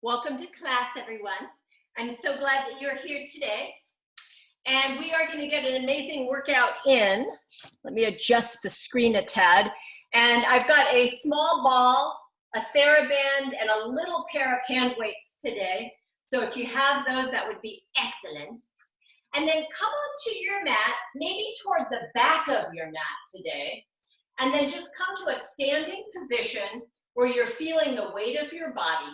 Welcome to class, everyone. I'm so glad that you're here today. And we are going to get an amazing workout in. Let me adjust the screen a tad. And I've got a small ball, a theraband, and a little pair of hand weights today. So if you have those, that would be excellent. And then come onto your mat, maybe toward the back of your mat today. And then just come to a standing position where you're feeling the weight of your body.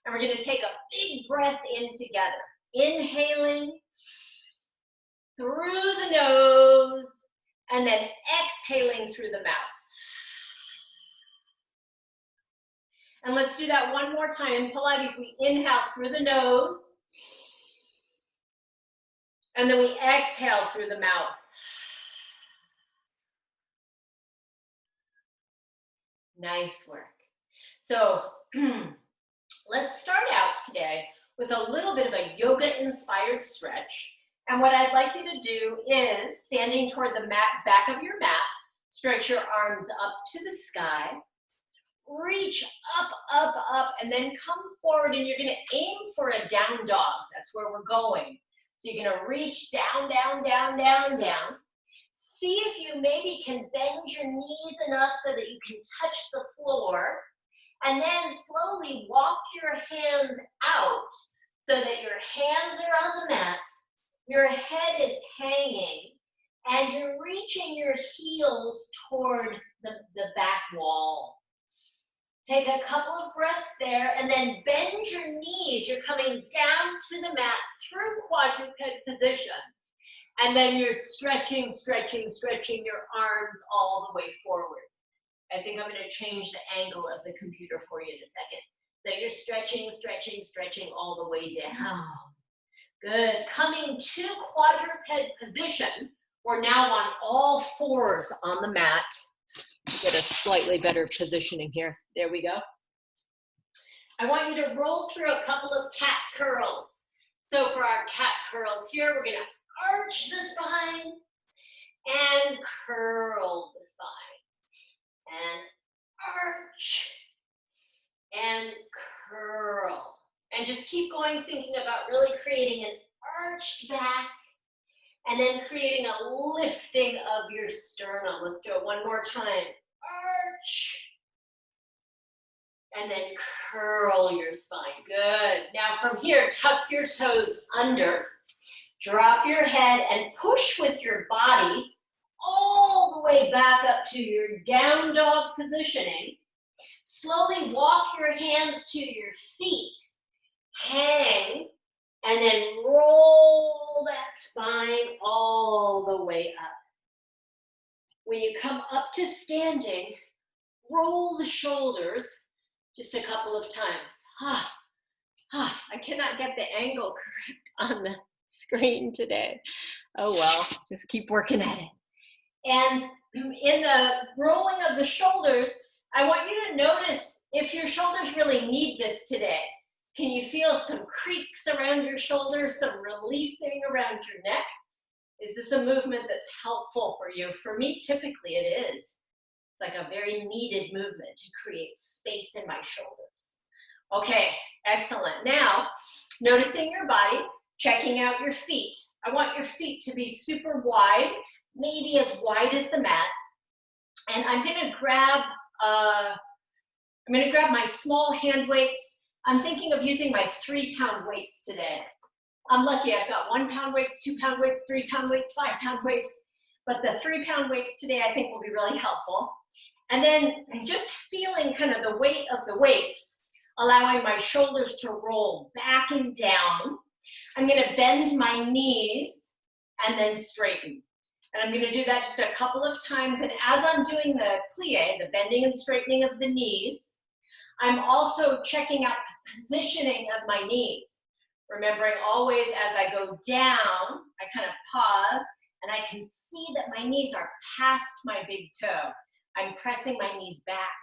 And we're going to take a big breath in together. Inhaling through the nose and then exhaling through the mouth. And let's do that one more time. In Pilates, we inhale through the nose and then we exhale through the mouth. Nice work. So, let's start out today with a little bit of a yoga-inspired stretch. And what I'd like you to do is, standing toward the back of your mat, stretch your arms up to the sky, reach up, up, up, and then come forward, and you're going to aim for a down dog. That's where we're going. So you're going to reach down, down, down, down, down. See if you maybe can bend your knees enough so that you can touch the floor. And then slowly walk your hands out so that your hands are on the mat, your head is hanging, and you're reaching your heels toward the back wall. Take a couple of breaths there and then bend your knees. You're coming down to the mat through quadruped position. And then you're stretching, stretching, stretching your arms all the way forward. I think I'm going to change the angle of the computer for you in a second. So you're stretching, stretching, stretching all the way down. Good. Coming to quadruped position. We're now on all fours on the mat. Get a slightly better positioning here. There we go. I want you to roll through a couple of cat curls. So for our cat curls here, we're going to arch the spine and curl the spine. And arch and curl. And just keep going, thinking about really creating an arched back and then creating a lifting of your sternum. Let's do it one more time. Arch and then curl your spine. Good. Now from here, tuck your toes under, drop your head and push with your body all the way back up to your down dog positioning. Slowly walk your hands to your feet, hang, and then roll that spine all the way up. When you come up to standing, roll the shoulders just a couple of times. I cannot get the angle correct on the screen today. Oh well, just keep working at it. And in the rolling of the shoulders, I want you to notice if your shoulders really need this today. Can you feel some creaks around your shoulders, some releasing around your neck? Is this a movement that's helpful for you? For me, typically it is. It's like a very needed movement to create space in my shoulders. Okay, excellent. Now, noticing your body, checking out your feet. I want your feet to be super wide, maybe as wide as the mat. And I'm going to grab my small hand weights. I'm thinking of using my 3-pound weights today. I'm lucky I've got 1-pound weights, 2-pound weights, 3-pound weights, 5-pound weights. But the 3-pound weights today I think will be really helpful. And then just feeling kind of the weight of the weights, allowing my shoulders to roll back and down. I'm going to bend my knees and then straighten. And I'm going to do that just a couple of times. And as I'm doing the plie, the bending and straightening of the knees, I'm also checking out the positioning of my knees. Remembering always as I go down, I kind of pause and I can see that my knees are past my big toe. I'm pressing my knees back.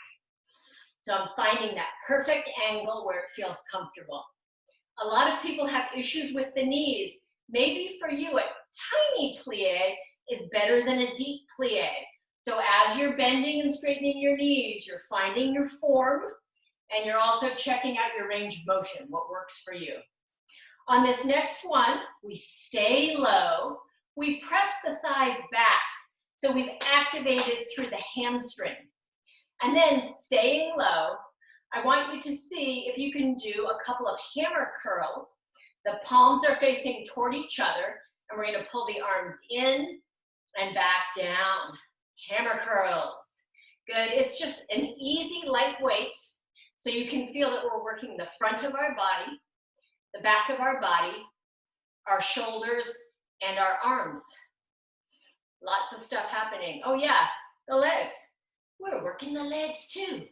So I'm finding that perfect angle where it feels comfortable. A lot of people have issues with the knees. Maybe for you, a tiny plie is better than a deep plie. So as you're bending and straightening your knees, you're finding your form And you're also checking out your range of motion, what works for you. On this next one, we stay low. We press the thighs back. So we've activated through the hamstring. And then staying low, I want you to see if you can do a couple of hammer curls. The palms are facing toward each other, and we're going to pull the arms in and back down. Hammer curls. Good. It's just an easy, light weight, so you can feel that we're working the front of our body, the back of our body, our shoulders, and our arms. Lots of stuff happening. Oh yeah, the legs. We're working the legs too.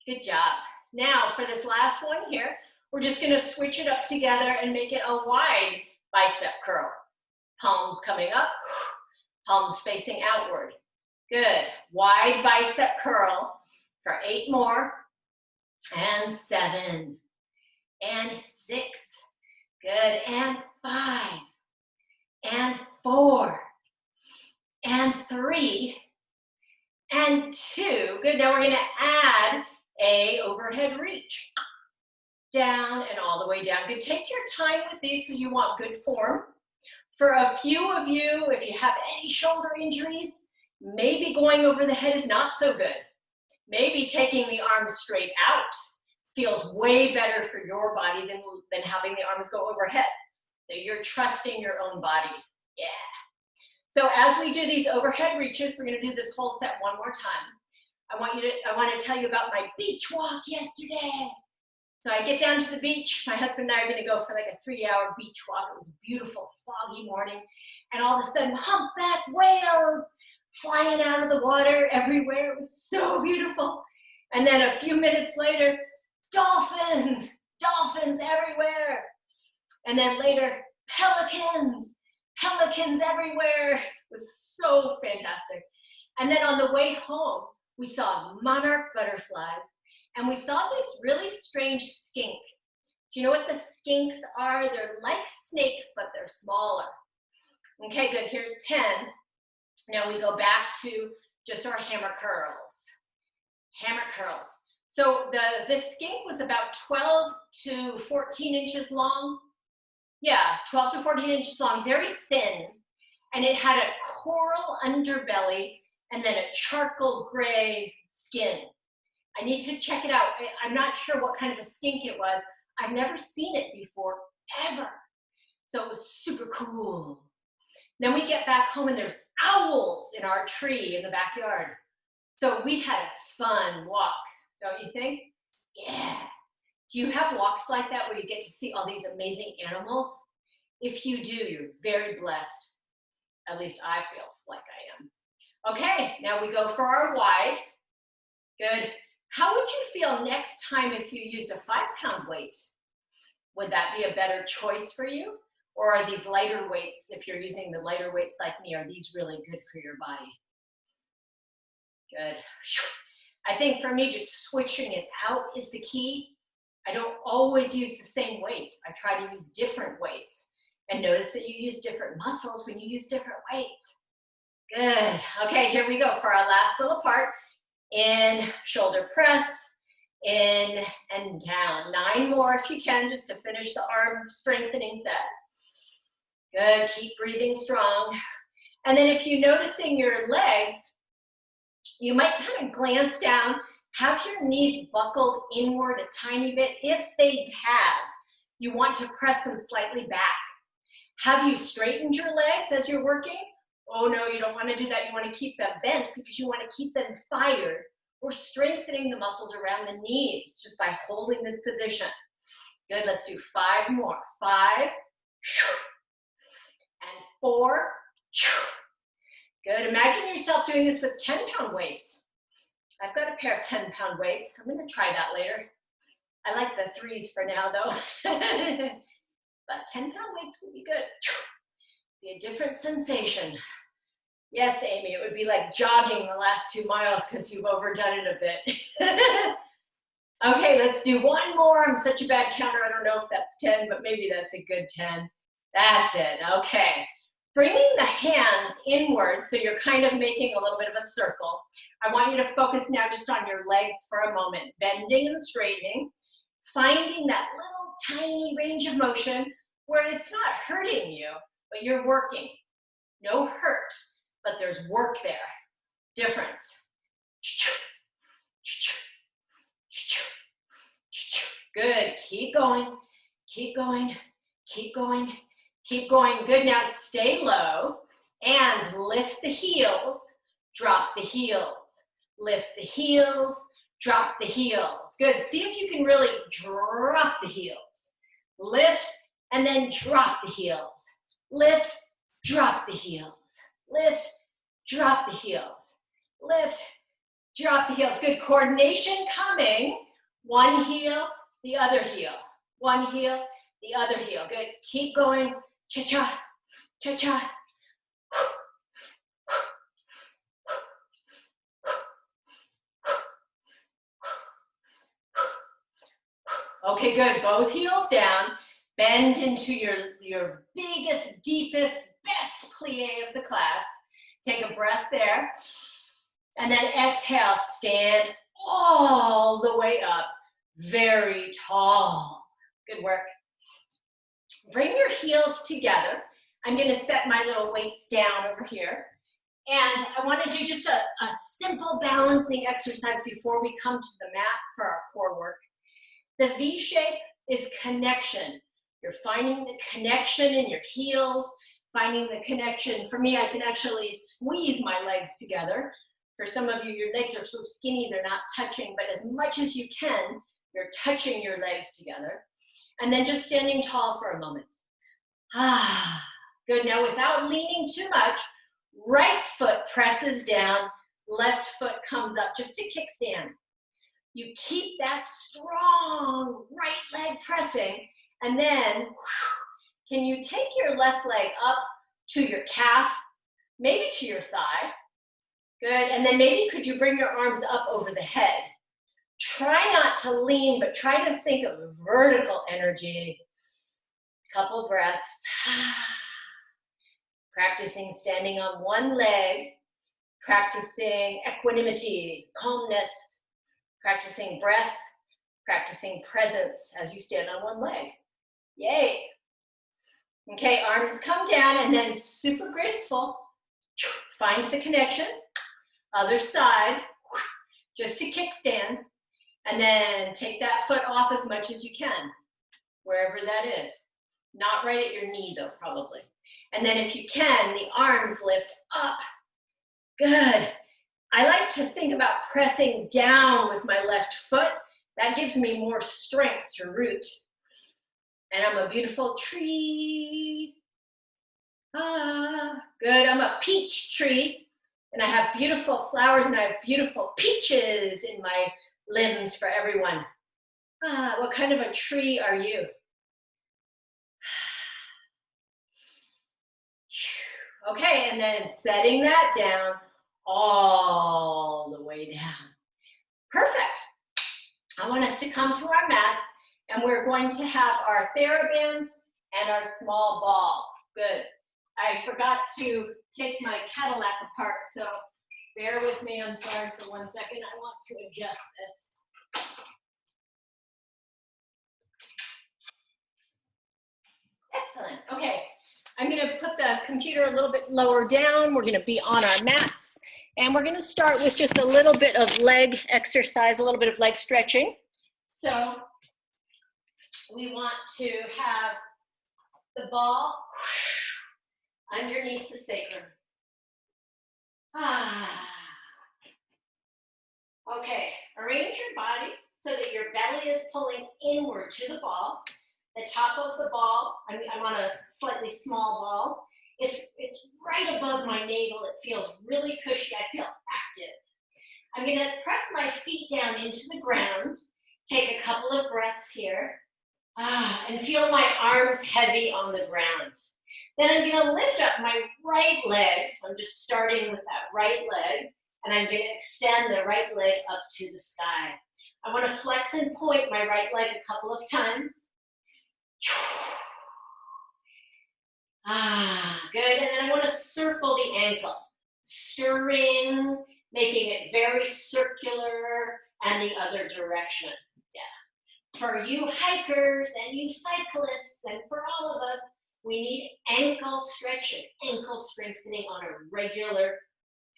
Good job. Now for this last one here, we're just going to switch it up together and make it a wide bicep curl. Palms coming up, palms facing outward. Good. Wide bicep curl for 8 more. And 7. And 6. Good. And 5. And 4. And 3. And 2. Good. Now we're going to add a overhead reach. Down and all the way down. Good. Take your time with these because you want good form. For a few of you, if you have any shoulder injuries, maybe going over the head is not so good. Maybe taking the arms straight out feels way better for your body than having the arms go overhead. So you're trusting your own body. Yeah. So as we do these overhead reaches, we're going to do this whole set one more time. I want to tell you about my beach walk yesterday. So I get down to the beach. My husband and I are going to go for like a 3-hour beach walk. It was a beautiful, foggy morning. And all of a sudden, humpback whales flying out of the water everywhere. It was so beautiful. And then a few minutes later, dolphins everywhere. And then later, pelicans everywhere. It was so fantastic. And then on the way home, we saw monarch butterflies. And we saw this really strange skink. Do you know what the skinks are? They're like snakes, but they're smaller. Okay, good. Here's 10. Now we go back to just our hammer curls. Hammer curls. So the skink was about 12 to 14 inches long. Yeah, 12 to 14 inches long, very thin. And it had a coral underbelly and then a charcoal gray skin. I need to check it out. I'm not sure what kind of a skink it was. I've never seen it before, ever. So it was super cool. Then we get back home and there's owls in our tree in the backyard. So we had a fun walk, don't you think? Yeah. Do you have walks like that where you get to see all these amazing animals? If you do, you're very blessed. At least I feel like I am. Okay, now we go for our wide. Good. How would you feel next time if you used a 5-pound weight? Would that be a better choice for you? Or are these lighter weights, if you're using the lighter weights like me, are these really good for your body? Good. I think for me, just switching it out is the key. I don't always use the same weight. I try to use different weights. And notice that you use different muscles when you use different weights. Good. Okay, here we go for our last little part. In, shoulder press, in and down. 9 more if you can, just to finish the arm strengthening set. Good, keep breathing strong. And then if you're noticing your legs, you might kind of glance down, have your knees buckled inward a tiny bit. If they have, you want to press them slightly back. Have you straightened your legs as you're working? Oh no, you don't want to do that. You want to keep them bent because you want to keep them fired. We're strengthening the muscles around the knees just by holding this position. Good, let's do 5 more. 5, and 4. Good, imagine yourself doing this with 10-pound weights. I've got a pair of 10-pound weights. I'm going to try that later. I like the 3s for now though. But 10-pound weights would be good. Be a different sensation. Yes, Amy, it would be like jogging the last 2 miles because you've overdone it a bit. Okay, let's do 1 more. I'm such a bad counter. I don't know if that's 10, but maybe that's a good 10. That's it. Okay. Bringing the hands inward, so you're kind of making a little bit of a circle. I want you to focus now just on your legs for a moment, bending and straightening, finding that little tiny range of motion where it's not hurting you, but you're working. No hurt, but there's work there. Difference. Good, keep going, keep going, keep going, keep going. Good, now stay low and lift the heels, drop the heels, lift the heels, drop the heels. Good, see if you can really drop the heels. Lift and then drop the heels. Lift, drop the heels. Lift, drop the heels. Lift, drop the heels. Good, coordination coming. One heel, the other heel. One heel, the other heel. Good, keep going. Cha-cha, cha-cha. Okay, good, both heels down. Bend into your biggest, deepest, best plie of the class. Take a breath there. And then exhale, stand all the way up, very tall. Good work. Bring your heels together. I'm gonna set my little weights down over here. And I wanna do just a simple balancing exercise before we come to the mat for our core work. The V shape is connection. You're finding the connection in your heels, finding the connection. For me, I can actually squeeze my legs together. For some of you, your legs are so skinny, they're not touching, but as much as you can, you're touching your legs together. And then just standing tall for a moment. Good, now without leaning too much, right foot presses down, left foot comes up, just to kickstand. You keep that strong right leg pressing, and then can you take your left leg up to your calf, maybe to your thigh? Good, and then maybe could you bring your arms up over the head? Try not to lean, but try to think of vertical energy. Couple breaths. Practicing standing on one leg, practicing equanimity, calmness, practicing breath, practicing presence as you stand on one leg. Yay. Okay, arms come down and then super graceful. Find the connection. Other side, just to kickstand. And then take that foot off as much as you can, wherever that is. Not right at your knee though, probably. And then if you can, the arms lift up. Good. I like to think about pressing down with my left foot. That gives me more strength to root. And I'm a beautiful tree. Good, I'm a peach tree. And I have beautiful flowers and I have beautiful peaches in my limbs for everyone. What kind of a tree are you? Okay, and then setting that down all the way down. Perfect. I want us to come to our mats and we're going to have our theraband and our small ball. Good. I forgot to take my Cadillac apart, so bear with me. I'm sorry for 1 second. I want to adjust this. Excellent. Okay. I'm going to put the computer a little bit lower down. We're going to be on our mats. And we're going to start with just a little bit of leg exercise, a little bit of leg stretching. So we want to have the ball underneath the sacrum. Okay, arrange your body so that your belly is pulling inward to the ball. The top of the ball, I'm on a slightly small ball. It's right above my navel. It feels really cushy. I feel active. I'm going to press my feet down into the ground. Take a couple of breaths here. And feel my arms heavy on the ground. Then I'm going to lift up my right leg. So I'm just starting with that right leg. And I'm going to extend the right leg up to the sky. I want to flex and point my right leg a couple of times. Good. And then I want to circle the ankle. Stirring, making it very circular and the other direction. Yeah. For you hikers and you cyclists and for all of us, we need ankle stretching, ankle strengthening on a regular,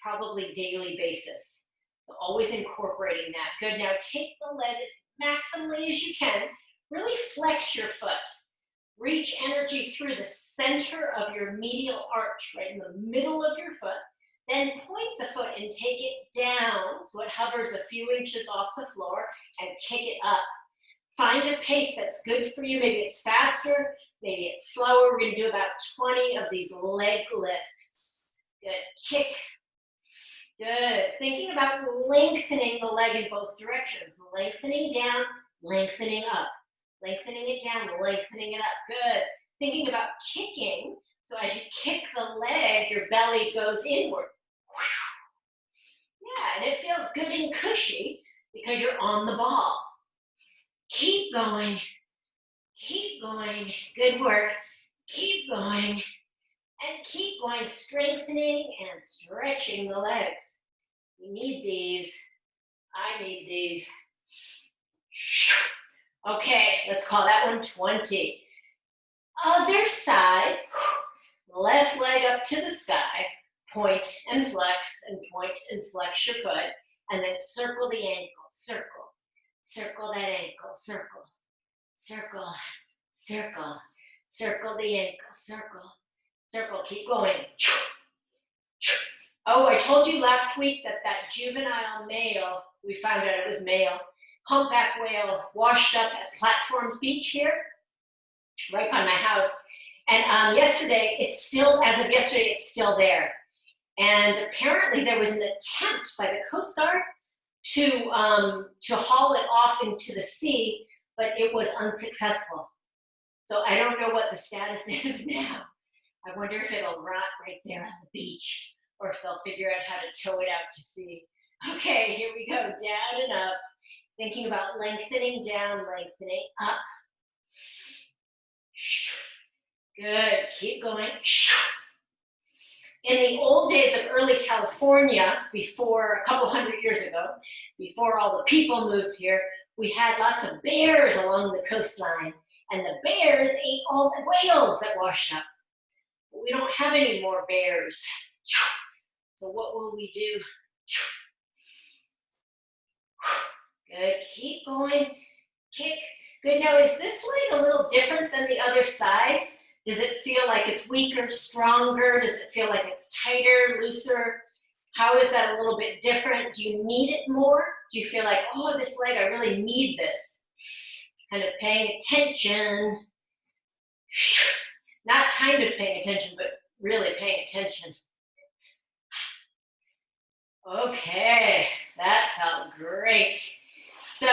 probably daily basis. So always incorporating that. Good. Now take the leg as maximally as you can. Really flex your foot. Reach energy through the center of your medial arch, right in the middle of your foot. Then point the foot and take it down so it hovers a few inches off the floor and kick it up. Find a pace that's good for you. Maybe it's faster, maybe it's slower. We're going to do about 20 of these leg lifts. Good. Kick. Good. Thinking about lengthening the leg in both directions. Lengthening down, lengthening up. Lengthening it down, lengthening it up. Good. Thinking about kicking. So as you kick the leg, your belly goes inward. Yeah, and it feels good and cushy because you're on the ball. Keep going. Keep going. Good work. Keep going. And keep going, strengthening and stretching the legs. You need these. I need these. Okay, let's call that one 20. Other side, left leg up to the sky, point and flex your foot, and then circle the ankle, circle, circle that ankle, circle, circle, circle, circle the ankle, circle, circle, keep going. Oh, I told you last week that juvenile male, we found out it was male, humpback whale washed up at Platforms Beach here, right by my house. And yesterday, it's still, as of yesterday, it's still there. And apparently there was an attempt by the Coast Guard to haul it off into the sea, but it was unsuccessful. So I don't know what the status is now. I wonder if it'll rot right there on the beach, or if they'll figure out how to tow it out to sea. Okay, here we go, down and up. Thinking about lengthening down, lengthening up. Good, keep going. In the old days of early California, before a couple hundred years ago, before all the people moved here, we had lots of bears along the coastline, and the bears ate all the whales that washed up. But we don't have any more bears. So what will we do? Good, keep going, kick. Good, now is this leg a little different than the other side? Does it feel like it's weaker, stronger? Does it feel like it's tighter, looser? How is that a little bit different? Do you need it more? Do you feel like, oh, this leg, I really need this? Kind of paying attention. Not kind of paying attention, but really paying attention. Okay, that felt great. So,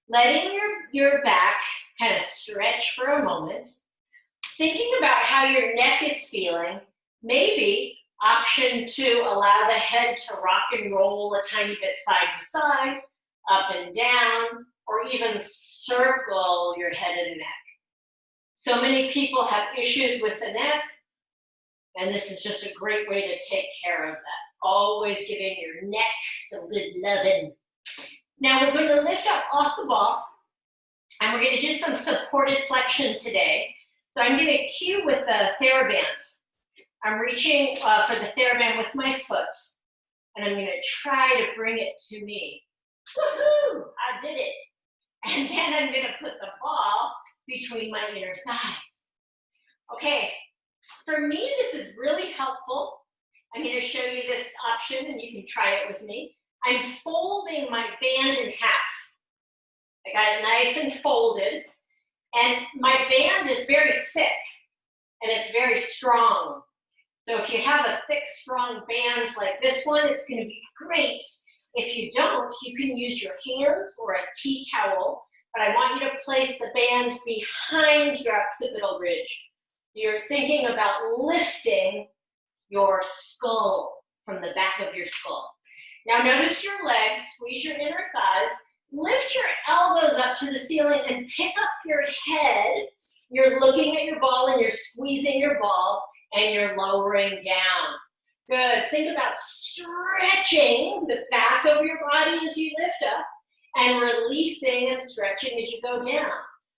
letting your back kind of stretch for a moment, thinking about how your neck is feeling, maybe option 2, allow the head to rock and roll a tiny bit side to side, up and down, or even circle your head and neck. So many people have issues with the neck, and this is just a great way to take care of that. Always giving your neck some good loving. Now we're going to lift up off the ball, and we're going to do some supported flexion today. So I'm going to cue with the theraband. I'm reaching for the theraband with my foot, and I'm going to try to bring it to me. Woohoo! I did it. And then I'm going to put the ball between my inner thighs. Okay, for me, this is really helpful. I'm going to show you this option, and you can try it with me. I'm folding my band in half. I got it nice and folded. And my band is very thick, and it's very strong. So if you have a thick, strong band like this one, it's going to be great. If you don't, you can use your hands or a tea towel, but I want you to place the band behind your occipital ridge. So you're thinking about lifting your skull from the back of your skull. Now notice your legs, squeeze your inner thighs, lift your elbows up to the ceiling and pick up your head You're looking at your ball and you're squeezing your ball and you're lowering down. Good. Think about stretching the back of your body as you lift up and releasing and stretching as you go down.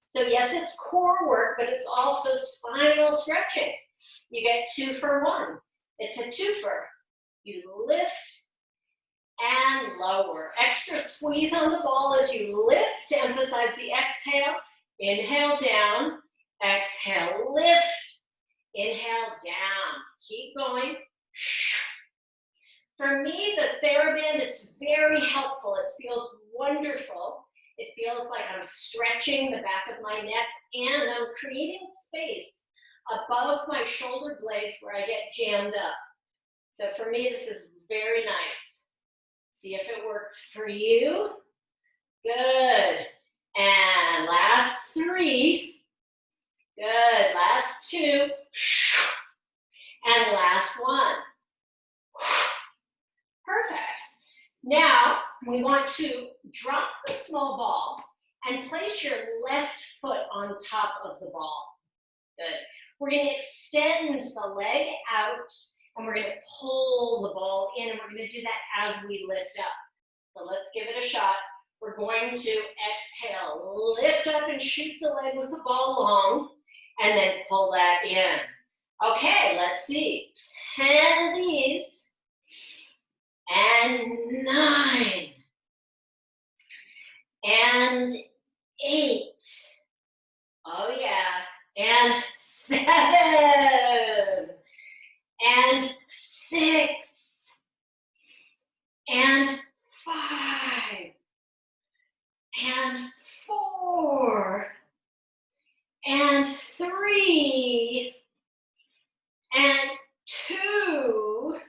So yes, it's core work, but it's also spinal stretching. You get 2 for 1. It's a twofer. You lift and lower. Extra squeeze on the ball as you lift to emphasize the exhale. Inhale down, exhale, lift. Inhale down. Keep going. For me, the TheraBand is very helpful. It feels wonderful. It feels like I'm stretching the back of my neck and I'm creating space above my shoulder blades where I get jammed up. So for me, this is very nice. See if it works for you. Good. And last 3. Good. Last 2. And last 1. Perfect. Now, we want to drop the small ball and place your left foot on top of the ball. Good. We're going to extend the leg out and we're going to pull the ball in and we're going to do that as we lift up. So let's give it a shot. We're going to exhale, lift up and shoot the leg with the ball long and then pull that in. Okay, let's see. 10 of these. And 9. And 8. Oh yeah. And 7. And 6. And 5. And 4. And 3. And 2.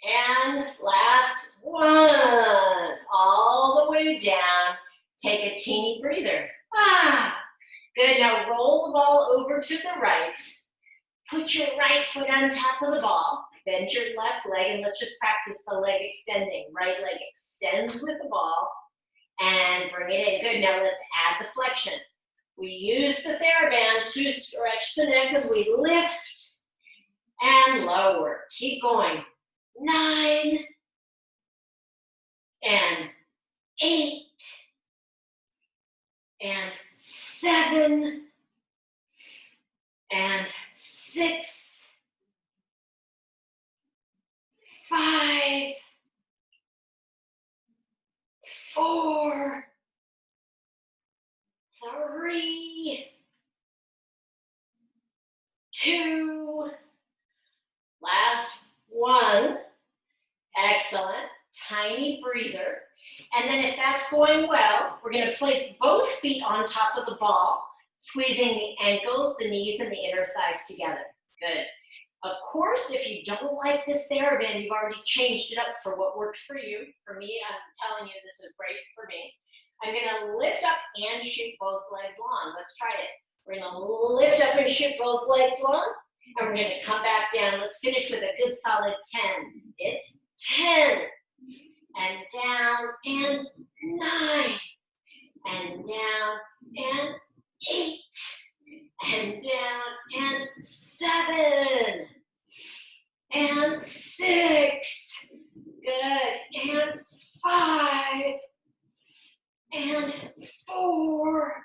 And last 1. All the way down. Take a teeny breather. Good. Now roll the ball over to the right. Put your right foot on top of the ball. Bend your left leg and let's just practice the leg extending. Right leg extends with the ball and bring it in. Good. Now let's add the flexion. We use the TheraBand to stretch the neck as we lift and lower. Keep going. 9 and 8 and 7 and 6, 5, 4, 3, 2, last 1. Excellent. Tiny breather. And then if that's going well, we're going to place both feet on top of the ball, squeezing the ankles, the knees, and the inner thighs together. Good. Of course, if you don't like this TheraBand, you've already changed it up for what works for you. For me, I'm telling you this is great for me. I'm going to lift up and shoot both legs long. Let's try it. We're going to lift up and shoot both legs long, and we're going to come back down. Let's finish with a good solid 10. It's 10. And down, and 9, and down, and 8, and down, and 7, and 6, good, and 5, and 4,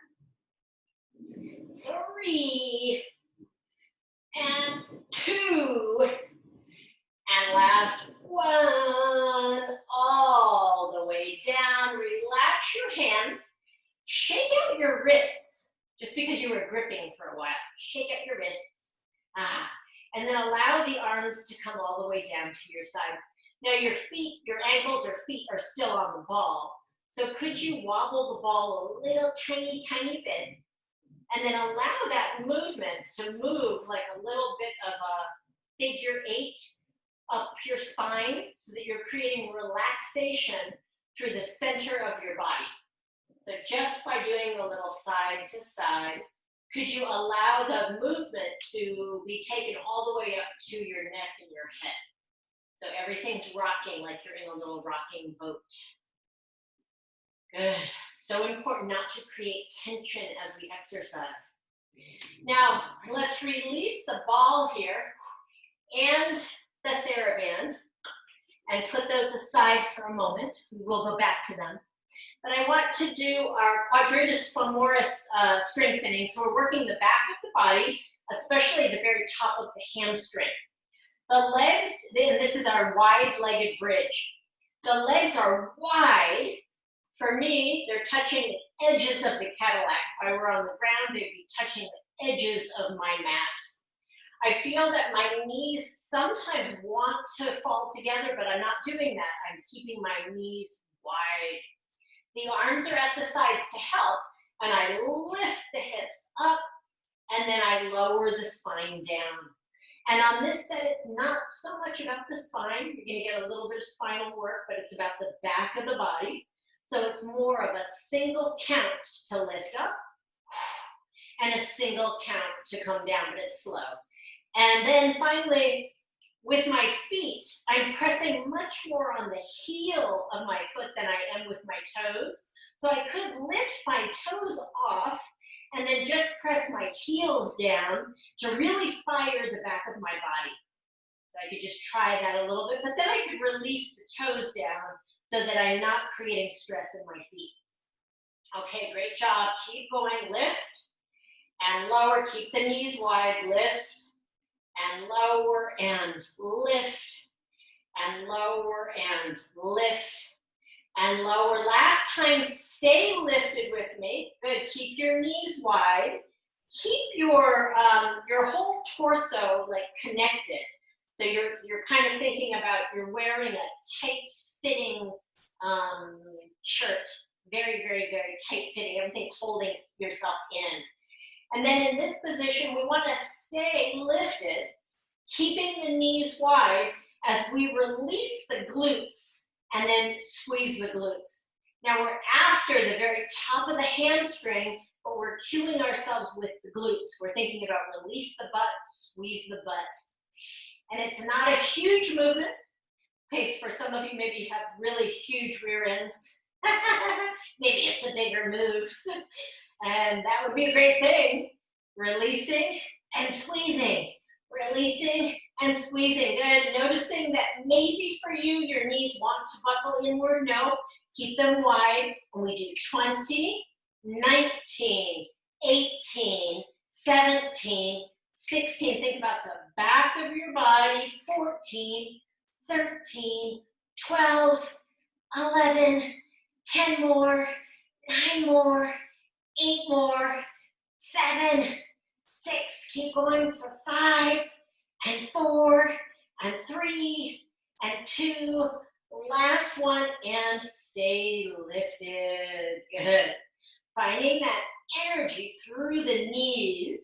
3, and 2, and last 1, all the way down. Relax your hands. Shake out your wrists, just because you were gripping for a while. Shake out your wrists. And then allow the arms to come all the way down to your sides. Now your feet, your ankles or feet are still on the ball. So could you wobble the ball a little tiny, tiny bit? And then allow that movement to move like a little bit of a figure 8 up your spine so that you're creating relaxation through the center of your body. So just by doing a little side to side, could you allow the movement to be taken all the way up to your neck and your head? So everything's rocking like you're in a little rocking boat. Good. So important not to create tension as we exercise. Now, let's release the ball here and the theraband and put those aside for a moment. We will go back to them. But I want to do our quadratus femoris strengthening. So we're working the back of the body, especially the very top of the hamstring. The legs, and this is our wide-legged bridge. The legs are wide. For me, they're touching the edges of the Cadillac. If I were on the ground, they'd be touching the edges of my mat. I feel that my knees sometimes want to fall together, but I'm not doing that. I'm keeping my knees wide. The arms are at the sides to help, and I lift the hips up, and then I lower the spine down. And on this set, it's not so much about the spine. You're gonna get a little bit of spinal work, but it's about the back of the body. So it's more of a single count to lift up, and a single count to come down, but it's slow. And then finally, with my feet, I'm pressing much more on the heel of my foot than I am with my toes. So I could lift my toes off and then just press my heels down to really fire the back of my body. So I could just try that a little bit, but then I could release the toes down so that I'm not creating stress in my feet. Okay, great job. Keep going, lift and lower. Keep the knees wide, lift and lower and lift and lower and lift and lower. Last time, stay lifted with me. Good, keep your knees wide. Keep your whole torso like connected. So you're kind of thinking about you're wearing a tight fitting shirt. Very, very, very tight fitting. Everything's holding yourself in. And then in this position, we want to stay lifted, keeping the knees wide as we release the glutes and then squeeze the glutes. Now we're after the very top of the hamstring, but we're cueing ourselves with the glutes. We're thinking about release the butt, squeeze the butt. And it's not a huge movement. Okay, so for some of you, maybe you have really huge rear ends. Maybe it's a bigger move. And that would be a great thing. Releasing and squeezing. Releasing and squeezing. Good. Noticing that maybe for you, your knees want to buckle inward. No, keep them wide. And we do 20, 19, 18, 17, 16. Think about the back of your body. 14, 13, 12, 11, 10 more, 9 more, 8 more, 7, 6, keep going for 5, and 4, and 3, and 2, last one, and stay lifted. Good. Finding that energy through the knees.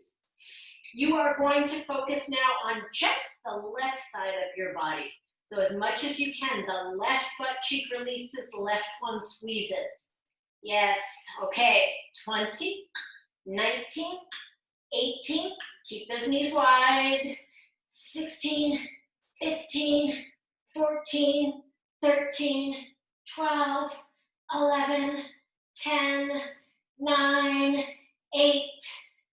You are going to focus now on just the left side of your body. So as much as you can, the left butt cheek releases, left one squeezes. Yes, okay, 20, 19, 18, keep those knees wide, 16, 15, 14, 13, 12, 11, 10, 9, 8,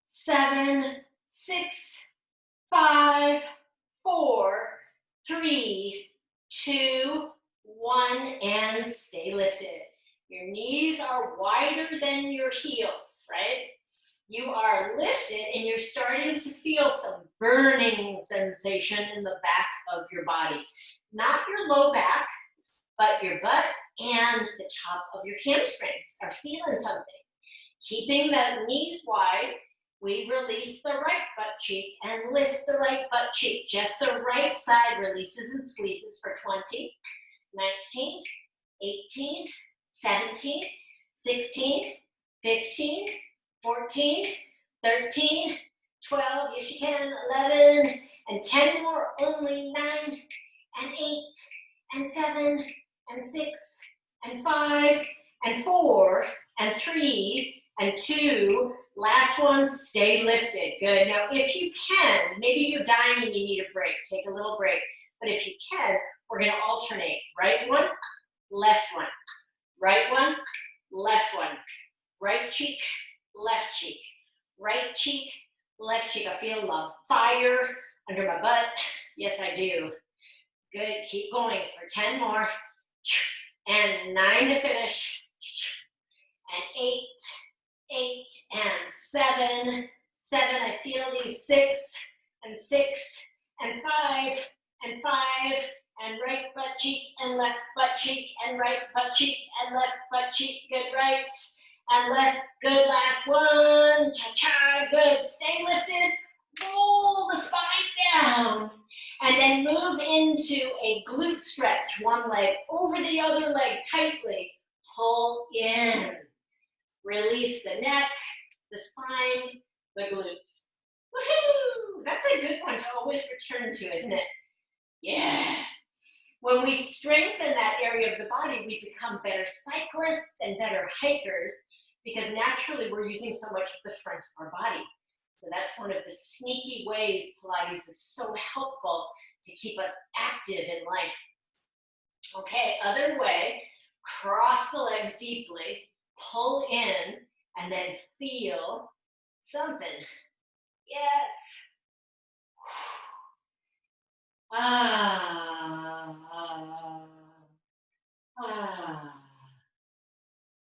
7, 6, 5, 4, 3, 2, 1, and stay lifted. Your knees are wider than your heels, right? You are lifted and you're starting to feel some burning sensation in the back of your body. Not your low back, but your butt and the top of your hamstrings are feeling something. Keeping the knees wide, we release the right butt cheek and lift the right butt cheek. Just the right side releases and squeezes for 20, 19, 18, 17, 16, 15, 14, 13, 12, yes you can, 11, and 10 more, only 9, and 8, and 7, and 6, and 5, and 4, and 3, and 2, last one, stay lifted. Good. Now, if you can, maybe you're dying and you need a break, take a little break. But if you can, we're going to alternate. Right one, left one. Right one, left one. Right cheek, left cheek. Right cheek, left cheek. I feel a fire under my butt. Yes, I do. Good, keep going for 10 more. And 9 to finish. And 8, and 7, I feel these 6, and 5, and 5, and right butt cheek, and left butt cheek, and right butt cheek, and left butt cheek, good right, and left, good last one, cha-cha, good, stay lifted, roll the spine down, and then move into a glute stretch, one leg over the other leg tightly, pull in, release the neck, the spine, the glutes. Woohoo! That's a good one to always return to, isn't it? Yeah. When we strengthen that area of the body, we become better cyclists and better hikers because naturally we're using so much of the front of our body. So that's one of the sneaky ways Pilates is so helpful to keep us active in life. Okay, other way, cross the legs deeply, pull in, and then feel something. Yes. Ah.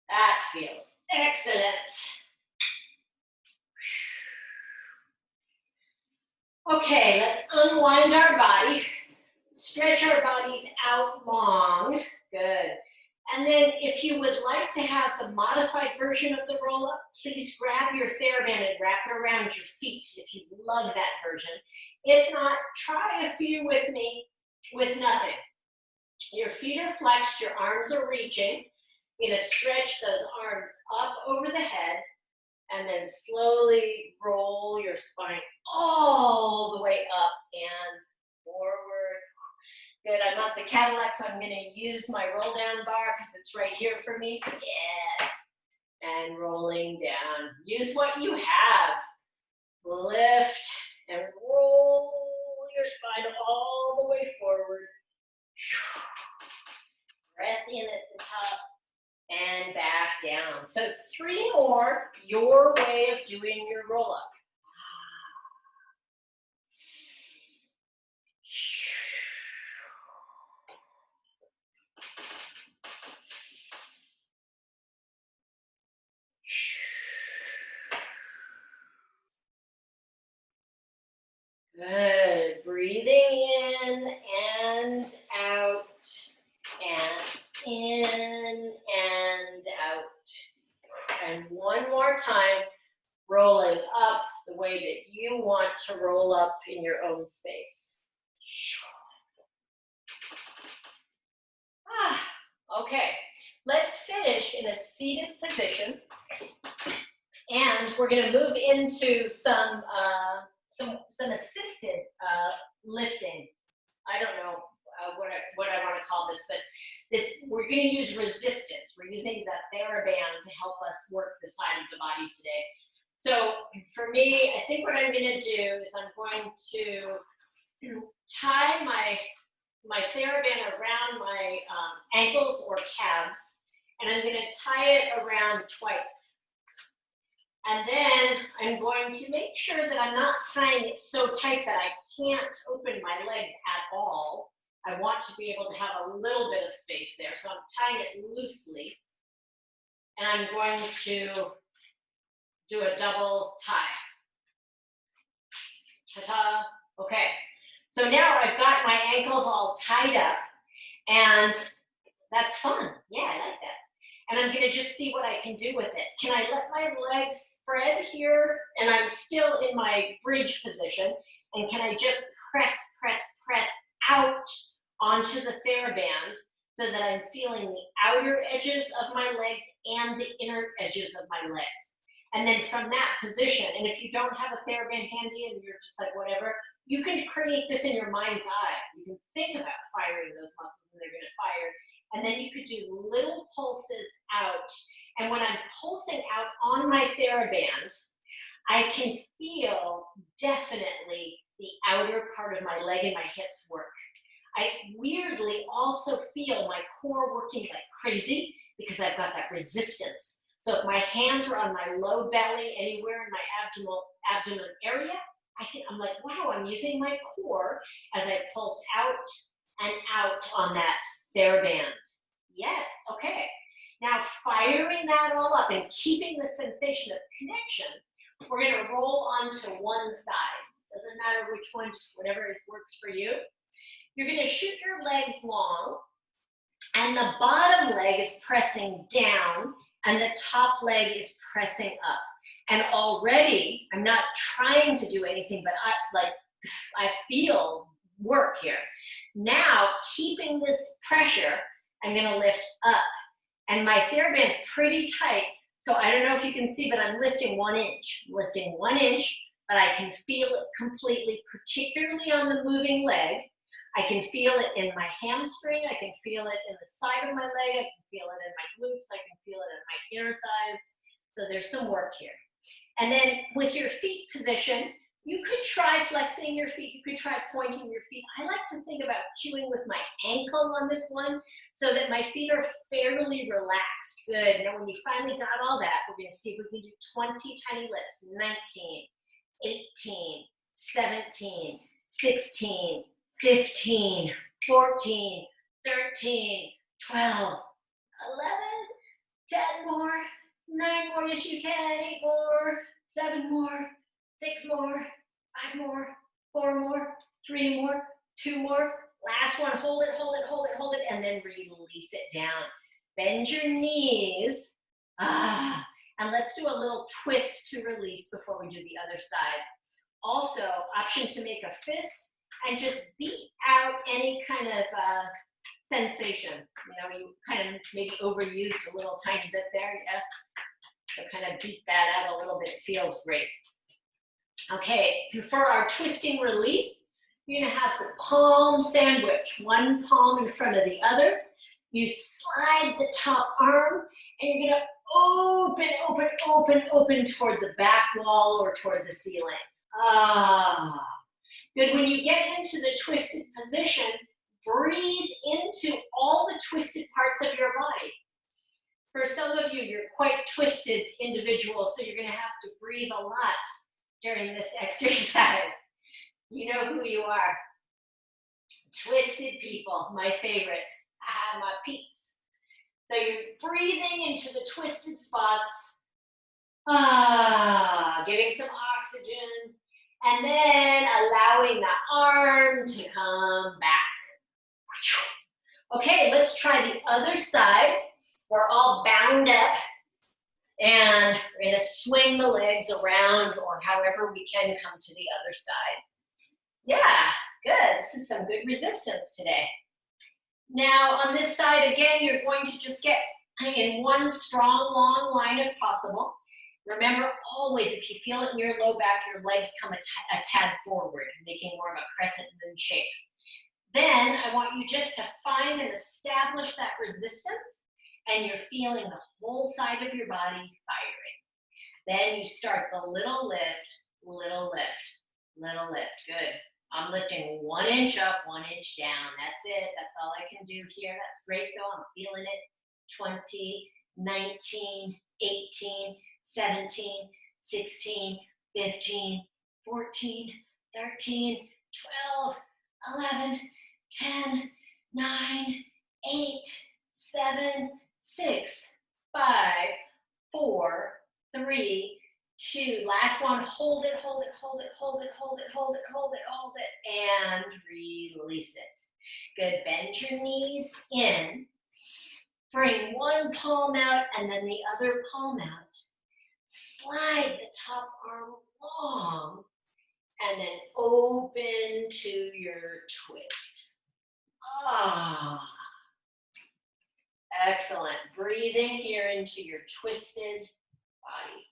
That feels excellent. Okay, let's unwind our body. Stretch our bodies out long. Good. And then if you would like to have the modified version of the roll-up, please grab your theraband and wrap it around your feet if you love that version. If not, try a few with me with nothing. Your feet are flexed, your arms are reaching. You're gonna stretch those arms up over the head and then slowly roll your spine all the way up and forward. Good, I'm not the Cadillac, so I'm gonna use my roll down bar because it's right here for me. Yeah, and rolling down. Use what you have. Lift and roll your spine all the way forward. Breath in at the top and back down. So 3 more, your way of doing your roll up. Good. Breathing in and out, and in and out. And one more time, rolling up the way that you want to roll up in your own space. Okay, let's finish in a seated position. And we're going to move into some assisted lifting. I don't know what I want to call this, but we're going to use resistance. We're using the theraband to help us work the side of the body today. So for me, I think what I'm going to do is I'm going to tie my theraband around my ankles or calves, and I'm going to tie it around twice. And then I'm going to make sure that I'm not tying it so tight that I can't open my legs at all. I want to be able to have a little bit of space there, so I'm tying it loosely. And I'm going to do a double tie. Ta-ta. Okay, so now I've got my ankles all tied up, and that's fun. Yeah, I like that. And I'm going to just see what I can do with it. Can I let my legs spread here? And I'm still in my bridge position. And can I just press out onto the theraband so that I'm feeling the outer edges of my legs and the inner edges of my legs? And then from that position, and if you don't have a theraband handy and you're just like, whatever, you can create this in your mind's eye. You can think about firing those muscles and they're going to fire. And then you could do little pulses out. And when I'm pulsing out on my TheraBand, I can feel definitely the outer part of my leg and my hips work. I weirdly also feel my core working like crazy because I've got that resistance. So if my hands are on my low belly, anywhere in my abdomen area, I'm like, wow, I'm using my core as I pulse out and out on that theraband. Yes, okay. Now firing that all up and keeping the sensation of connection, we're gonna roll onto one side. Doesn't matter which one, just whatever works for you. You're gonna shoot your legs long, and the bottom leg is pressing down, and the top leg is pressing up. And already, I'm not trying to do anything, but I feel work here. Now, keeping this pressure, I'm gonna lift up. And my theraband's pretty tight, so I don't know if you can see, but I'm lifting 1 inch. I'm lifting 1 inch, but I can feel it completely, particularly on the moving leg. I can feel it in my hamstring, I can feel it in the side of my leg, I can feel it in my glutes, I can feel it in my inner thighs. So there's some work here. And then with your feet position, you could try flexing your feet, you could try pointing your feet. I like to think about cueing with my ankle on this one so that my feet are fairly relaxed. Good. Now when you finally got all that, we're gonna see if we can do 20 tiny lifts. 19, 18, 17, 16, 15, 14, 13, 12, 11, 10 more, 9 more, yes you can, 8 more, 7 more, 6 more, 5 more, 4 more, 3 more, 2 more. Last one, hold it, hold it, hold it, hold it, and then release it down. Bend your knees. And let's do a little twist to release before we do the other side. Also, option to make a fist and just beat out any kind of sensation. You know, you kind of maybe overused a little tiny bit there, yeah? So kind of beat that out a little bit, it feels great. Okay, for our twisting release, you're gonna have the palm sandwich, one palm in front of the other. You slide the top arm and you're gonna open, open, open, open toward the back wall or toward the ceiling. Good. When you get into the twisted position, breathe into all the twisted parts of your body. For some of you, you're quite twisted individuals, so you're gonna have to breathe a lot during this exercise. You know who you are. Twisted people, my favorite. My peeps. So you're breathing into the twisted spots. Giving some oxygen. And then allowing the arm to come back. Okay, let's try the other side. We're all bound up. And we're gonna swing the legs around or however we can come to the other side. Yeah, good. This is some good resistance today. Now on this side, again, you're going to just get in one strong, long line if possible. Remember, always, if you feel it in your low back, your legs come a tad forward, making more of a crescent moon shape. Then I want you just to find and establish that resistance, and you're feeling the whole side of your body firing. Then you start the little lift, little lift, little lift. Good. I'm lifting 1 inch up, 1 inch down. That's it. That's all I can do here. That's great, though. I'm feeling it. 20, 19, 18, 17, 16, 15, 14, 13, 12, 11, 10, 9, 8, 7, 6, 5, 4, 3, 2. Last one. Hold it, hold it, hold it, hold it, hold it, hold it, hold it, hold it, and release it. Good. Bend your knees in. Bring one palm out and then the other palm out. Slide the top arm long and then open to your twist. Excellent. Breathing here into your twisted body.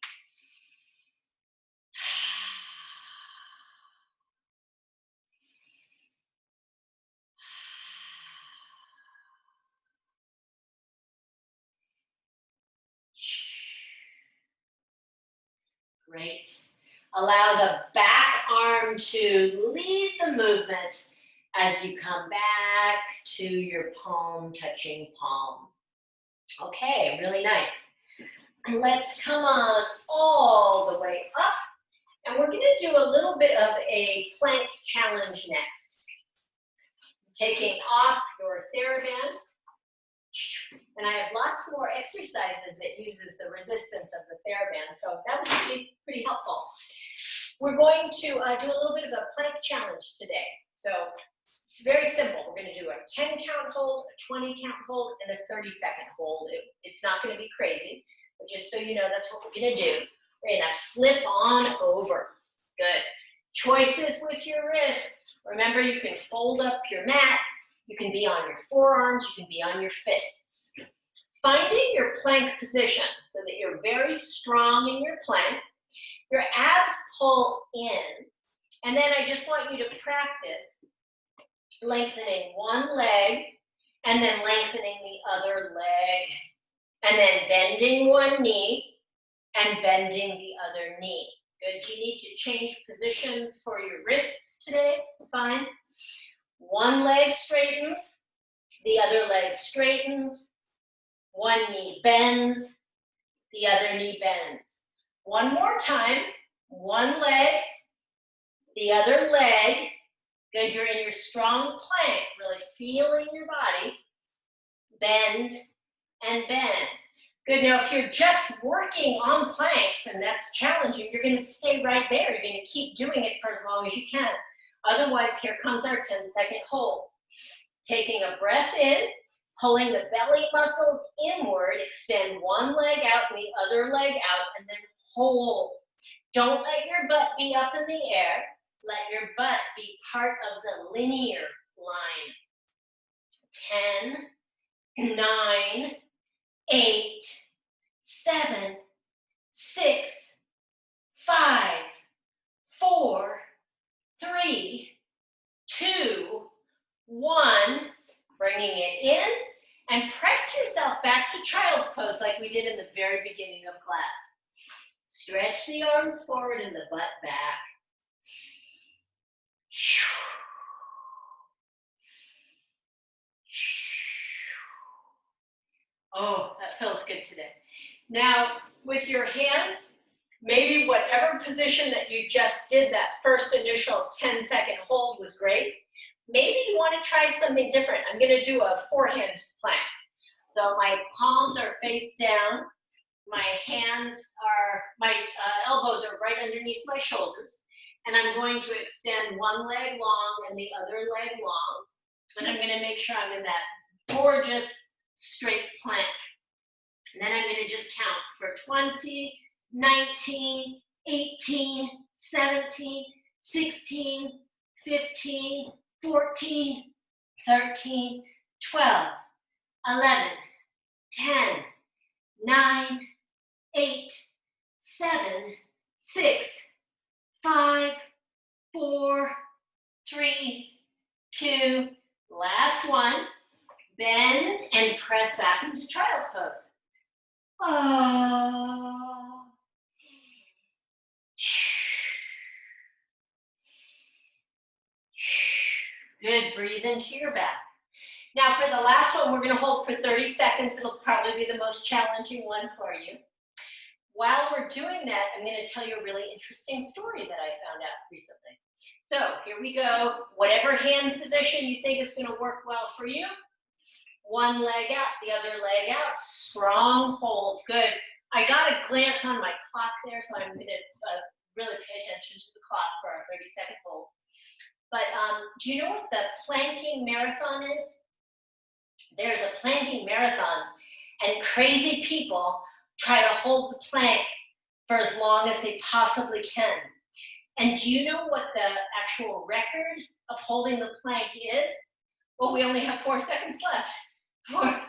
Great. Allow the back arm to lead the movement as you come back to your palm touching palm. Okay, really nice. And let's come on all the way up. And we're going to do a little bit of a plank challenge next. Taking off your theraband. And I have lots more exercises that uses the resistance of the theraband, so that would be pretty helpful. We're going to do a little bit of a plank challenge today. So it's very simple. We're going to do a 10 count hold, a 20 count hold, and a 30-second hold. It's not going to be crazy, but just so you know, that's what we're going to do. We're going to flip on over. Good. Choices with your wrists. Remember, you can fold up your mat. You can be on your forearms. You can be on your fists. Finding your plank position so that you're very strong in your plank. Your abs pull in. And then I just want you to practice lengthening one leg and then lengthening the other leg. And then bending one knee and bending the other knee. Good. Do you need to change positions for your wrists today? Fine. One leg straightens, the other leg straightens, one knee bends, the other knee bends. One more time, one leg, the other leg. Good, you're in your strong plank, really feeling your body. Bend and bend. Good, now if you're just working on planks and that's challenging, you're gonna stay right there. You're gonna keep doing it for as long as you can. Otherwise, here comes our 10-second hold. Taking a breath in, pulling the belly muscles inward, extend one leg out and the other leg out, and then hold. Don't let your butt be up in the air. Let your butt be part of the linear line. 10, 9, 8, 7, 6, 5, 4, 3, 2, 1. Bringing it in and press yourself back to child's pose like we did in the very beginning of class. Stretch the arms forward and the butt back. Oh, that feels good today. Now, with your hands, maybe whatever position that you just did, that first initial 10-second hold was great. Maybe you want to try something different. I'm going to do a forehand plank. So my palms are face down. My elbows are right underneath my shoulders. And I'm going to extend one leg long and the other leg long. And I'm going to make sure I'm in that gorgeous straight plank. And then I'm going to just count for 20, 19, 18, 17, 16, 15, 14, 13, 12, 11, 10, 9, 8, 7, 6, 5, 4, 3, 2, last one. Bend and press back into child's pose. Oh. Good, breathe into your back. Now for the last one, we're going to hold for 30 seconds. It'll probably be the most challenging one for you. While we're doing that, I'm going to tell you a really interesting story that I found out recently. So here we go. Whatever hand position you think is going to work well for you. One leg out, the other leg out. Strong hold. Good. I got a glance on my clock there, so I'm going to really pay attention to the clock for our 30-second hold. But do you know what the planking marathon is? There's a planking marathon, and crazy people try to hold the plank for as long as they possibly can. And do you know what the actual record of holding the plank is? Well, we only have 4 seconds left. 4,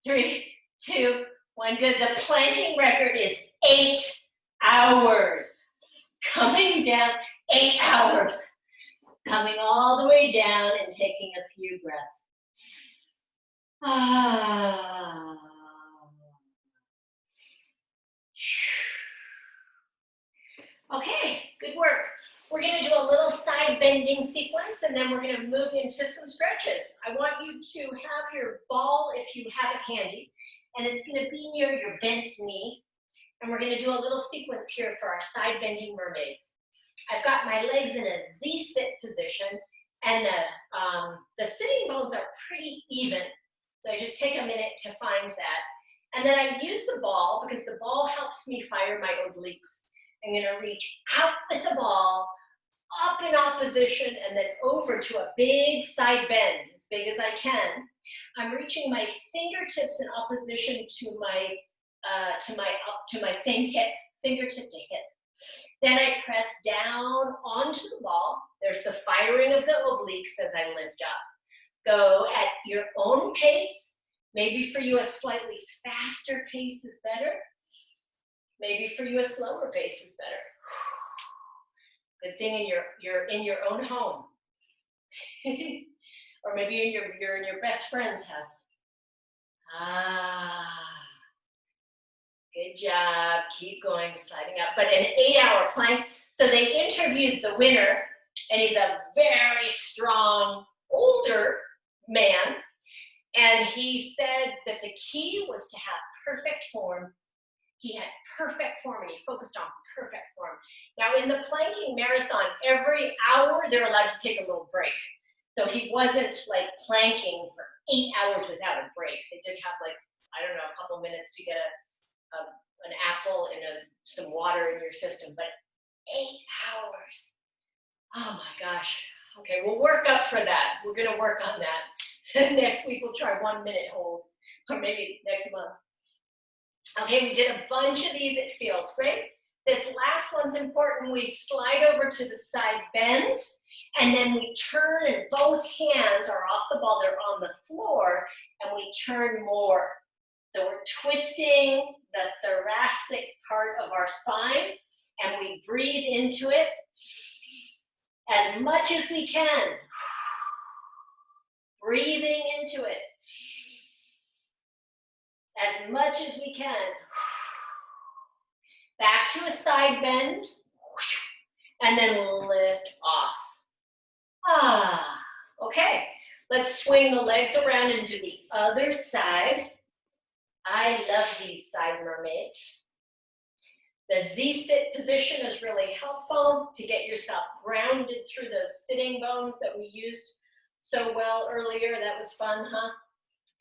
3, 2, 1. Good. The planking record is 8 hours. Coming down, 8 hours. Coming all the way down and taking a few breaths. Ah. Okay, good work. We're going to do a little side bending sequence and then we're going to move into some stretches. I want you to have your ball, if you have it handy, and it's going to be near your bent knee. And we're gonna do a little sequence here for our side bending mermaids. I've got my legs in a Z-sit position, and the sitting bones are pretty even. So I just take a minute to find that. And then I use the ball because the ball helps me fire my obliques. I'm gonna reach out with the ball, up in opposition, and then over to a big side bend, as big as I can. I'm reaching my fingertips in opposition to my same hip, fingertip to hip. Then I press down onto the ball. There's the firing of the obliques as I lift up. Go at your own pace. Maybe for you a slightly faster pace is better. Maybe for you a slower pace is better. Good thing you're in your own home. Or maybe you're in your best friend's house. Good job. Keep going, sliding up. But an 8-hour plank. So they interviewed the winner, and he's a very strong, older man. And he said that the key was to have perfect form. He had perfect form, and he focused on perfect form. Now, in the planking marathon, every hour they're allowed to take a little break. So he wasn't like planking for 8 hours without a break. They did have like, I don't know, a couple minutes to get an apple and some water in your system, but 8 hours. Oh my gosh. Okay, we'll work up for that. We're gonna work on that. Next week we'll try 1 minute hold, or maybe next month. Okay, we did a bunch of these, it feels great. This last one's important. We slide over to the side bend, and then we turn, and both hands are off the ball, they're on the floor, and we turn more. So we're twisting the thoracic part of our spine, and we breathe into it as much as we can. Breathing into it as much as we can. Back to a side bend, and then lift off. Okay, let's swing the legs around and do the other side. I love these side mermaids. The Z-sit position is really helpful to get yourself grounded through those sitting bones that we used so well earlier. That was fun, huh?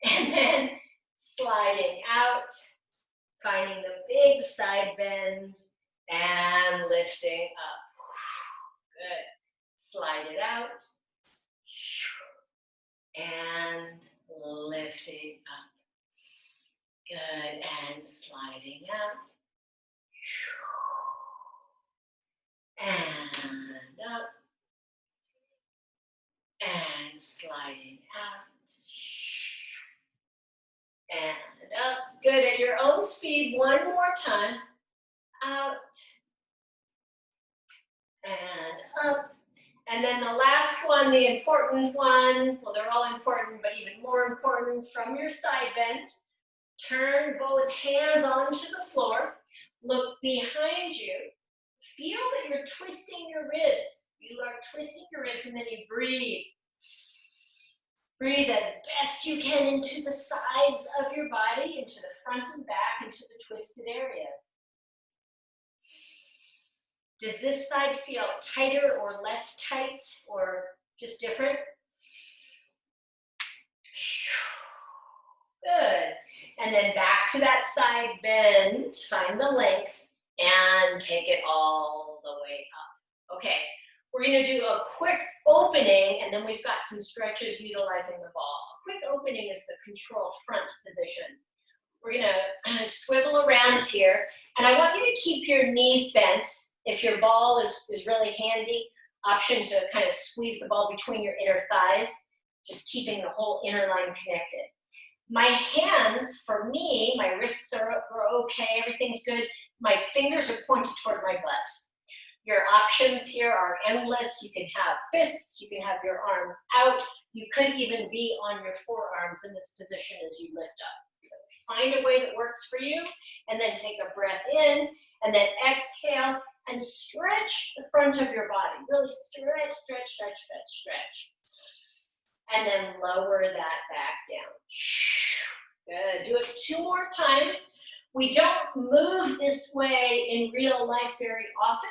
And then sliding out, finding the big side bend, and lifting up. Good. Slide it out, and lifting up. Good, and sliding out. And up. And sliding out. And up. Good, at your own speed, one more time. Out. And up. And then the last one, the important one, well, they're all important, but even more important, from your side bend, turn both hands onto the floor, look behind you, feel that you're twisting your ribs. You are twisting your ribs, and then you breathe. Breathe as best you can into the sides of your body, into the front and back, into the twisted area. Does this side feel tighter or less tight, or just different? Good. And then back to that side bend, find the length, and take it all the way up. Okay, we're gonna do a quick opening, and then we've got some stretches utilizing the ball. A quick opening is the control front position. We're gonna swivel around here, and I want you to keep your knees bent. If your ball is really handy, option to kind of squeeze the ball between your inner thighs, just keeping the whole inner line connected. My hands, for me, my wrists are okay, everything's good. My fingers are pointed toward my butt. Your options here are endless. You can have fists, you can have your arms out. You could even be on your forearms in this position as you lift up. So find a way that works for you, and then take a breath in, and then exhale, and stretch the front of your body. Really stretch, stretch, stretch, stretch, stretch. And then lower that back down. Good. Do it 2 more times. We don't move this way in real life very often.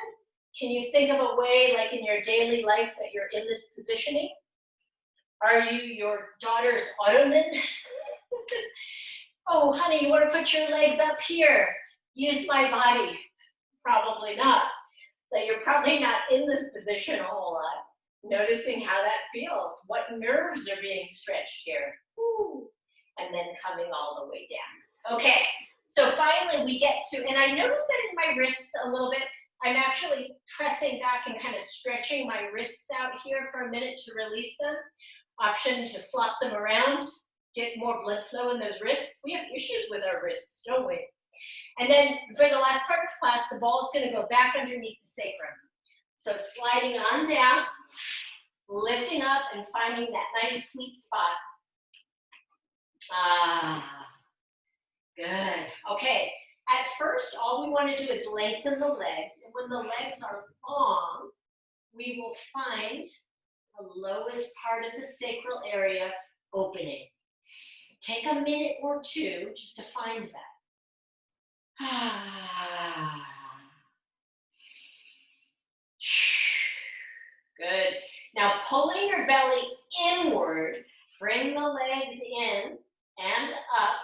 Can you think of a way, like in your daily life, that you're in this positioning? Are you your daughter's ottoman? Oh, honey, you want to put your legs up here? Use my body. Probably not. So you're probably not in this position a whole lot. Noticing how that feels. What nerves are being stretched here? Ooh. And then coming all the way down. Okay, so finally we get to, and I noticed that in my wrists a little bit. I'm actually pressing back and kind of stretching my wrists out here for a minute to release them. Option to flop them around, get more blood flow in those wrists. We have issues with our wrists, don't we? And then for the last part of class, the ball is going to go back underneath the sacrum. So sliding on down, lifting up and finding that nice sweet spot. Ah, good. Okay, at first, all we want to do is lengthen the legs. And when the legs are long, we will find the lowest part of the sacral area opening. Take a minute or two just to find that. Ah. Good. Now pulling your belly inward, bring the legs in and up.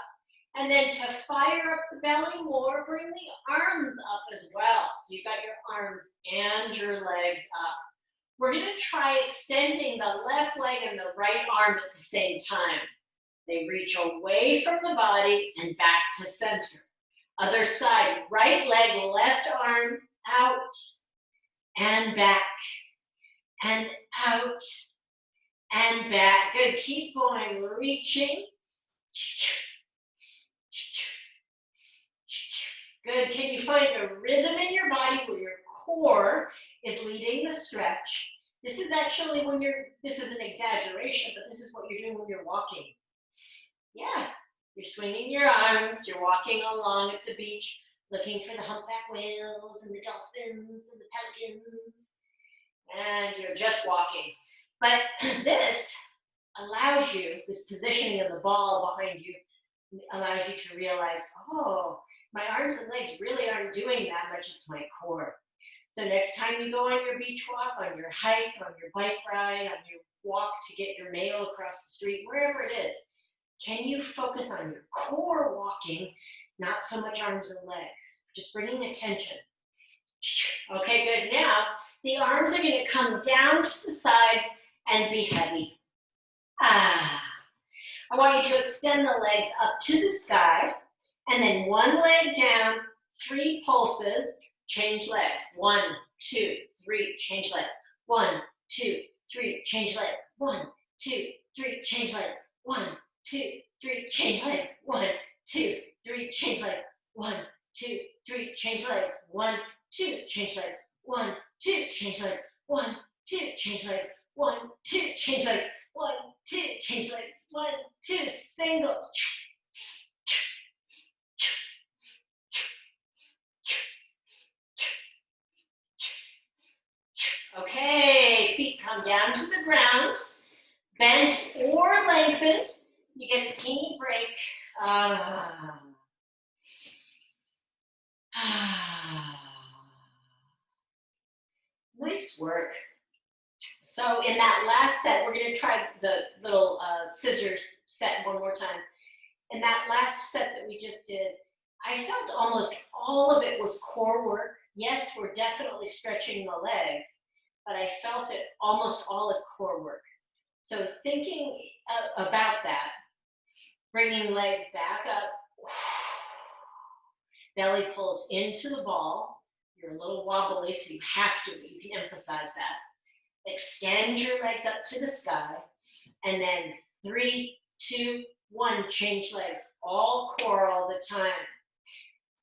And then to fire up the belly more, bring the arms up as well. So you got your arms and your legs up. We're going to try extending the left leg and the right arm at the same time. They reach away from the body and back to center. Other side, right leg, left arm out and back and out and back. Good, keep going, reaching. Good, can you find a rhythm in your body where your core is leading the stretch? This is actually when this is an exaggeration, but this is what you're doing when you're walking. Yeah, you're swinging your arms, you're walking along at the beach, looking for the humpback whales and the dolphins and the pelicans, and you're just walking. But this allows you, this positioning of the ball behind you, allows you to realize, oh, my arms and legs really aren't doing that much, it's my core. So next time you go on your beach walk, on your hike, on your bike ride, on your walk to get your mail across the street, wherever it is, can you focus on your core walking, not so much arms and legs, just bringing attention. Okay, good. Now, the arms are going to come down to the sides and be heavy. Ah. I want you to extend the legs up to the sky, and then one leg down, 3 pulses, change legs. 1, 2, 3, change legs. 1, 2, 3, change legs. 1, 2, 3, change legs. 1, 2, 3, change legs. 1, 2, 3, change legs. 1, 2, 3, change legs. 1, 2, change legs. 1, 2, change legs. 1, 2, change legs. 1, 2, change legs. 1, 2, change legs. 1, 2, singles. Okay, feet come down to the ground, bent or lengthened. You get a teeny break. Nice work. So in that last set, we're going to try the little scissors set one more time. In that last set that we just did, I felt almost all of it was core work. Yes, we're definitely stretching the legs, but I felt it almost all as core work. So thinking about that, bringing legs back up, belly pulls into the ball. You're a little wobbly, so you have to, you can emphasize that. Extend your legs up to the sky, and then 3, 2, 1, change legs, all core all the time.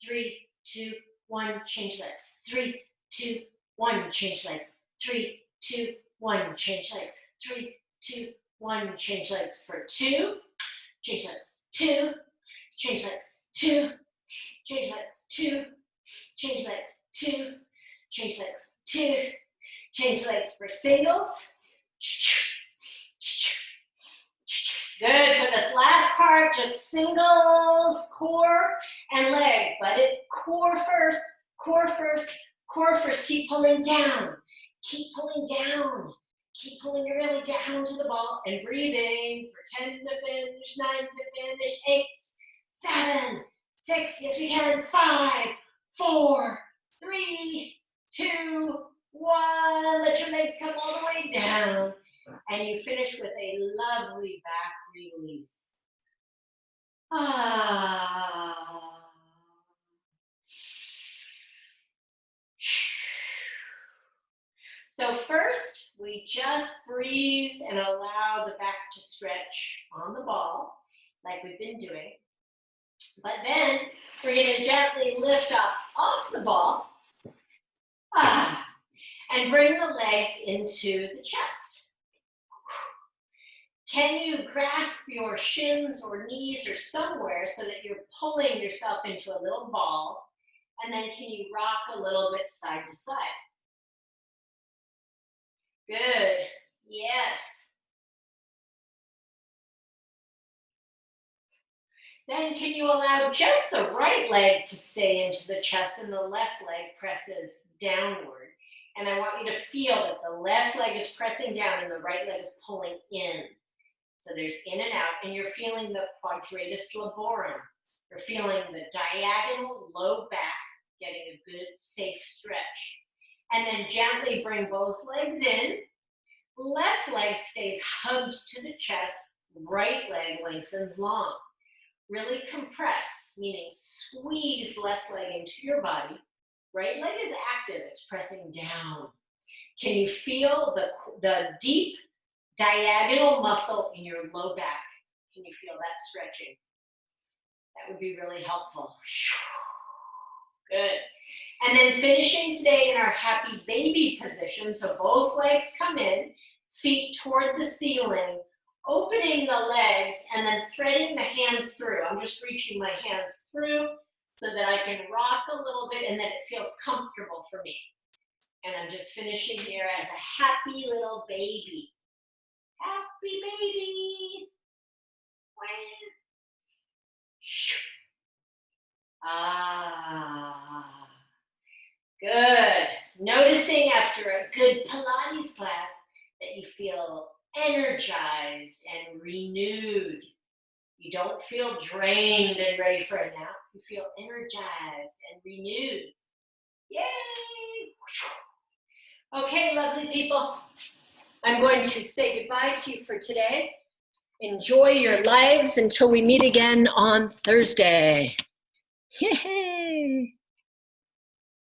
3, 2, 1, change legs. 3, 2, 1, change legs. 3, 2, 1, change legs. 3, 2, 1, change legs for 2, change legs, 2, change legs, 2, change legs, 2, change legs, 2, change legs, 2, change legs for singles. Good, for this last part, just singles, core, and legs, but it's core first, core first, core first. Keep pulling down, keep pulling down. Keep pulling really down to the ball and breathing for 10 to finish, 9 to finish, 8, 7, 6, yes we can, 5, 4, 3, 2, 1. Let your legs come all the way down and you finish with a lovely back release. So first, we just breathe and allow the back to stretch on the ball, like we've been doing. But then, we're going to gently lift up off the ball and bring the legs into the chest. Can you grasp your shins or knees or somewhere so that you're pulling yourself into a little ball? And then can you rock a little bit side to side? Good. Yes. Then can you allow just the right leg to stay into the chest and the left leg presses downward? And I want you to feel that the left leg is pressing down and the right leg is pulling in. So there's in and out, and you're feeling the quadratus laborum. You're feeling the diagonal low back, getting a good, safe stretch. And then gently bring both legs in. Left leg stays hugged to the chest, right leg lengthens long. Really compress, meaning squeeze left leg into your body. Right leg is active, it's pressing down. Can you feel the deep diagonal muscle in your low back? Can you feel that stretching? That would be really helpful. Good. And then finishing today in our happy baby position. So both legs come in, feet toward the ceiling, opening the legs and then threading the hands through. I'm just reaching my hands through so that I can rock a little bit and that it feels comfortable for me. And I'm just finishing here as a happy little baby. Happy baby. Good. Noticing after a good Pilates class that you feel energized and renewed. You don't feel drained and ready for a nap. You feel energized and renewed. Yay! Okay, lovely people. I'm going to say goodbye to you for today. Enjoy your lives until we meet again on Thursday. Yay!